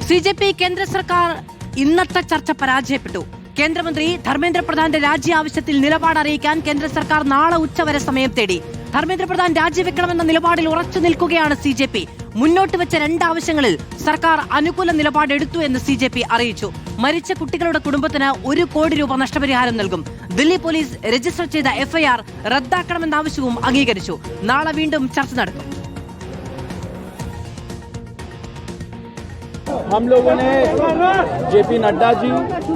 CJP കേന്ദ്ര സർക്കാർ ഇന്നത്തെ ചർച്ച പരാജയപ്പെട്ടു. കേന്ദ്രമന്ത്രി ധർമ്മേന്ദ്ര പ്രധാന്റെ രാജി ആവശ്യത്തിൽ നിലപാട് അറിയിക്കാൻ കേന്ദ്ര സർക്കാർ നാളെ ഉച്ചവരെ സമയം തേടി. ധർമ്മേന്ദ്ര പ്രധാൻ രാജിവെക്കണമെന്ന നിലപാടിൽ ഉറച്ചു നിൽക്കുകയാണ് സിജെപി. മുന്നോട്ട് വെച്ച രണ്ടാവശ്യങ്ങളിൽ സർക്കാർ അനുകൂല നിലപാടെടുത്തു എന്ന് സിജെപി അറിയിച്ചു. മരിച്ച കുട്ടികളുടെ കുടുംബത്തിന് 1 കോടി രൂപ നഷ്ടപരിഹാരം നൽകും. ദില്ലി പോലീസ് രജിസ്റ്റർ ചെയ്ത എഫ്ഐആർ റദ്ദാക്കണമെന്ന ആവശ്യവും അംഗീകരിച്ചു. നാളെ വീണ്ടും ചർച്ച നടക്കും. हम लोगों ने जेपी नड्डा जी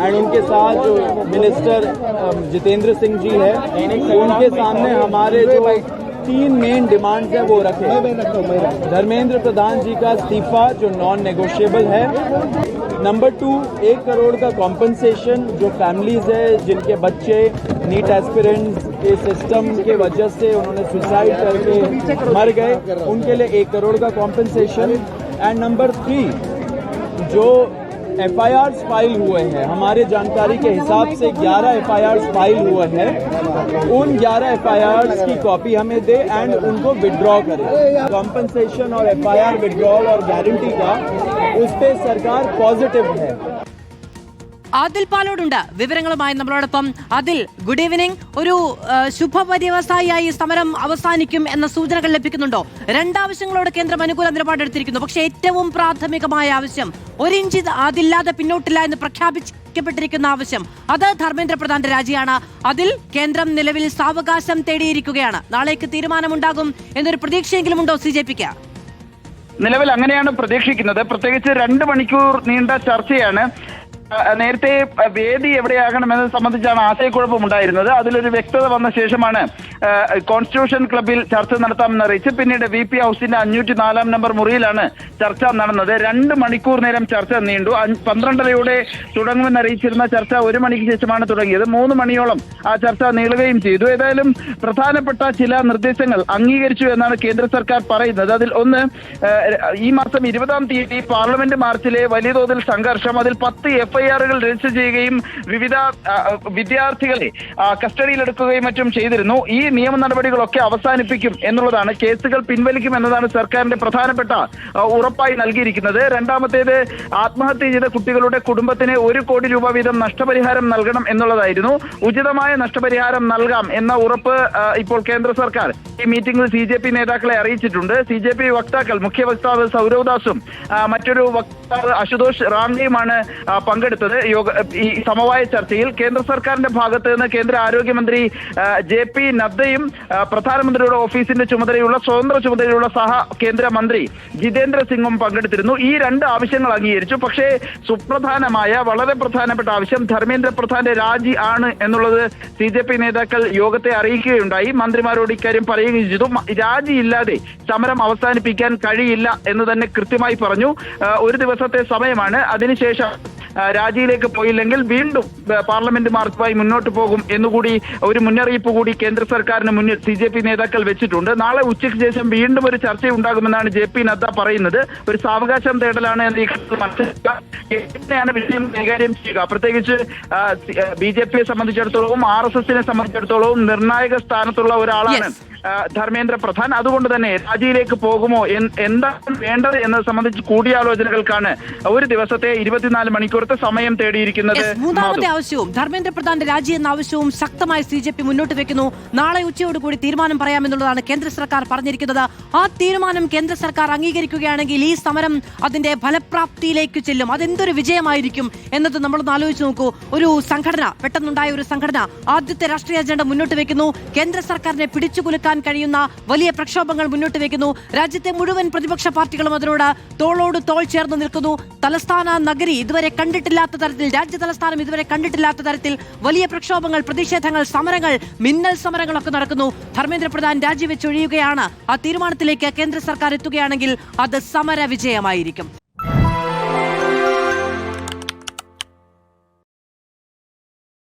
एंड उनके साथ जो मिनिस्टर जितेंद्र सिंह जी है उनके सामने हमारे जो 3 मेन डिमांड्स है वो रखे. धर्मेंद्र प्रधान जी का इस्तीफा जो नॉन नेगोशिएबल है. नंबर 2, 1 करोड़ का कॉम्पनसेशन जो फैमिलीज है जिनके बच्चे नीट एस्पिरेंट्स के सिस्टम के वजह से उन्होंने सुसाइड करके मर गए, उनके लिए 1 करोड़ का कॉम्पनसेशन. एंड नंबर 3, जो एफआईआर फाइल हुए हैं, हमारे जानकारी के हिसाब से 11 एफआईआर फाइल हुए हैं, उन 11 एफआईआर की कॉपी हमें दे एंड उनको विड्रॉ करें. कॉम्पनसेशन और एफआईआर विड्रॉल और गारंटी का उस पर सरकार पॉजिटिव है. ആദിൽ പാലോടുണ്ട് വിവരങ്ങളുമായി നമ്മളോടൊപ്പം. Adil, good evening. ഒരു ശുഭപര്യവസായിയായി സമരം അവസാനിക്കും എന്ന സൂചനകൾ ലഭിക്കുന്നുണ്ടോ? രണ്ടാവശ്യങ്ങളോട് കേന്ദ്രം അനുകൂല നിലപാടെടുത്തിരിക്കുന്നു. പക്ഷേ ഏറ്റവും പ്രാഥമികമായ ആവശ്യം 1 ഇഞ്ച് അതില്ലാതെ പിന്നോട്ടില്ല എന്ന് പ്രഖ്യാപിക്കപ്പെട്ടിരിക്കുന്ന ആവശ്യം, അത് ധർമ്മേന്ദ്ര പ്രധാന്റെ രാജിയാണ്. അതിൽ കേന്ദ്രം നിലവിൽ സാവകാശം തേടിയിരിക്കുകയാണ്. നാളേക്ക് തീരുമാനമുണ്ടാകും എന്നൊരു പ്രതീക്ഷയെങ്കിലും ഉണ്ടോ സിജെപിക്ക്? നിലവിൽ അങ്ങനെയാണ് പ്രതീക്ഷിക്കുന്നത്. പ്രത്യേകിച്ച് 2 മണിക്കൂർ നീണ്ട ചർച്ചയാണ്. നേരത്തെ വേദി എവിടെയാകണമെന്നത് സംബന്ധിച്ചാണ് ആശയക്കുഴപ്പമുണ്ടായിരുന്നത്. അതിലൊരു വ്യക്തത വന്ന ശേഷമാണ് കോൺസ്റ്റിറ്റ്യൂഷൻ ക്ലബിൽ ചർച്ച നടത്താമെന്ന് അറിയിച്ച് പിന്നീട് VP ഹൗസിന്റെ 504 നമ്പർ മുറിയിലാണ് ചർച്ച നടന്നത്. 2 മണിക്കൂർ നേരം ചർച്ച നീണ്ടു. 12:30 തുടങ്ങുമെന്ന് അറിയിച്ചിരുന്ന ചർച്ച 1 മണിക്ക് ശേഷമാണ് തുടങ്ങിയത്. 3 മണിയോളം ആ ചർച്ച നീളുകയും ചെയ്തു. ഏതായാലും പ്രധാനപ്പെട്ട ചില നിർദ്ദേശങ്ങൾ അംഗീകരിച്ചു എന്നാണ് കേന്ദ്ര സർക്കാർ പറയുന്നത്. അതിൽ ഒന്ന്, ഈ മാസം 20-ാം തീയതി പാർലമെന്റ് മാർച്ചിലെ വലിയ തോതിൽ സംഘർഷം, അതിൽ 10 എഫ്ഐആറുകൾ രജിസ്റ്റർ ചെയ്യുകയും വിവിധ വിദ്യാർത്ഥികളെ കസ്റ്റഡിയിലെടുക്കുകയും മറ്റും ചെയ്തിരുന്നു. ഈ നിയമ നടപടികളൊക്കെ അവസാനിപ്പിക്കും എന്നുള്ളതാണ്, കേസുകൾ പിൻവലിക്കും എന്നതാണ് സർക്കാരിന്റെ പ്രധാനപ്പെട്ട ഉറപ്പായി നൽകിയിരിക്കുന്നത്. രണ്ടാമത്തേത്, ആത്മഹത്യ ചെയ്ത കുട്ടികളുടെ കുടുംബത്തിന് 1 കോടി രൂപ വീതം നഷ്ടപരിഹാരം നൽകണം എന്നുള്ളതായിരുന്നു. ഉചിതമായ നഷ്ടപരിഹാരം നൽകാം എന്ന ഉറപ്പ് ഇപ്പോൾ കേന്ദ്ര സർക്കാർ ഈ മീറ്റിംഗിൽ സിജെപി നേതാക്കളെ അറിയിച്ചിട്ടുണ്ട്. സിജെപി വക്താക്കൾ, മുഖ്യ വക്താവ് സൗരവ് ദാസും മറ്റൊരു വക്താവ് അശുതോഷ് റാംഗയുമാണ് പങ്കെടുത്തത്. ഈ സമവായ ചർച്ചയിൽ കേന്ദ്ര സർക്കാരിന്റെ ഭാഗത്ത് നിന്ന് കേന്ദ്ര ആരോഗ്യമന്ത്രി JP നദ്ദയും പ്രധാനമന്ത്രിയുടെ ഓഫീസിന്റെ ചുമതലയുള്ള സ്വതന്ത്ര ചുമതലയുള്ള സഹ കേന്ദ്രമന്ത്രി ജിതേന്ദ്ര സിംഗും പങ്കെടുത്തിരുന്നു. ഈ 2 ആവശ്യങ്ങൾ അംഗീകരിച്ചു. പക്ഷേ സുപ്രധാനമായ, വളരെ പ്രധാനപ്പെട്ട ആവശ്യം ധർമ്മേന്ദ്ര പ്രധാന്റെ രാജി ആണ് എന്നുള്ളത് സിജെപി നേതാക്കൾ യോഗത്തെ അറിയിക്കുകയുണ്ടായി. മന്ത്രിമാരോട് ഇക്കാര്യം പറയുകയും ചെയ്തു. രാജിയില്ലാതെ സമരം അവസാനിപ്പിക്കാൻ കഴിയില്ല എന്ന് തന്നെ കൃത്യമായി പറഞ്ഞു. 1 ദിവസത്തെ സമയമാണ്. അതിനുശേഷം രാജിയിലേക്ക് പോയില്ലെങ്കിൽ വീണ്ടും പാർലമെന്റ് മാർച്ചുമായി മുന്നോട്ട് പോകും എന്നുകൂടി ഒരു മുന്നറിയിപ്പ് കൂടി കേന്ദ്ര സർക്കാരിന് മുന്നിൽ സിജെപി നേതാക്കൾ വെച്ചിട്ടുണ്ട്. നാളെ ഉച്ചയ്ക്ക് ശേഷം വീണ്ടും ഒരു ചർച്ച ഉണ്ടാകുമെന്നാണ് JP നദ്ദ പറയുന്നത്. ഒരു സാവകാശം തേടലാണ് എന്ന് മനസ്സിലാക്കുക. എങ്ങനെയാണ് വിഷയം കൈകാര്യം ചെയ്യുക? പ്രത്യേകിച്ച് BJPയെ സംബന്ധിച്ചിടത്തോളവും RSSനെ സംബന്ധിച്ചിടത്തോളവും നിർണായക സ്ഥാനത്തുള്ള ഒരാളാണ് ധർമ്മേന്ദ്ര പ്രധാൻ. അതുകൊണ്ട് തന്നെ രാജിയിലേക്ക് പോകുമോ, എന്താണ് വേണ്ടത് എന്നത് സംബന്ധിച്ച് കൂടിയാലോചനകൾക്കാണ് 1 ദിവസത്തെ 24 മണിക്കൂറത്തെ സമയം തേടിയിരിക്കുന്നത്. മൂന്നാമത്തെ ആവശ്യവും ധർമ്മേന്ദ്ര പ്രധാന്റെ രാജി എന്ന ആവശ്യവും ശക്തമായി സിജെപി മുന്നോട്ട് വെക്കുന്നു. നാളെ ഉച്ചയോടുകൂടി തീരുമാനം പറയാമെന്നുള്ളതാണ് കേന്ദ്ര സർക്കാർ പറഞ്ഞിരിക്കുന്നത്. ആ തീരുമാനം കേന്ദ്ര സർക്കാർ അംഗീകരിക്കുകയാണെങ്കിൽ ഈ സമരം അതിന്റെ ഫലപ്രാപ്തിയിലേക്ക് ചെല്ലും. അതെന്തൊരു വിജയമായിരിക്കും എന്നത് നമ്മളൊന്ന് ആലോചിച്ച് നോക്കൂ. ഒരു സംഘടന, പെട്ടെന്നുണ്ടായ ഒരു സംഘടന ആദ്യത്തെ രാഷ്ട്രീയ അജണ്ട മുന്നോട്ട് വെക്കുന്നു. കേന്ദ്ര സർക്കാരിനെ പിടിച്ചുകുലുക്കാൻ കഴിയുന്ന വലിയ പ്രക്ഷോഭങ്ങൾ മുന്നോട്ട് വെക്കുന്നു. രാജ്യത്തെ മുഴുവൻ പ്രതിപക്ഷ പാർട്ടികളും അതിനോട് തോളോട് തോൾ ചേർന്ന് നിൽക്കുന്നു. തലസ്ഥാന നഗരി ഇതുവരെ കണ്ടിട്ടില്ലാത്ത തരത്തിൽ, രാജ്യ തലസ്ഥാനം ഇതുവരെ കണ്ടിട്ടില്ലാത്ത തരത്തിൽ വലിയ പ്രക്ഷോഭങ്ങൾ, പ്രതിഷേധങ്ങൾ, സമരങ്ങൾ, മിന്നൽ സമരങ്ങളൊക്കെ നടക്കുന്നു. ധർമ്മേന്ദ്ര പ്രധാൻ രാജിവെച്ചൊഴിയുകയാണ്. ആ തീരുമാനത്തിലേക്ക് കേന്ദ്ര സർക്കാർ എത്തുകയാണെങ്കിൽ അത് സമര വിജയമായിരിക്കും.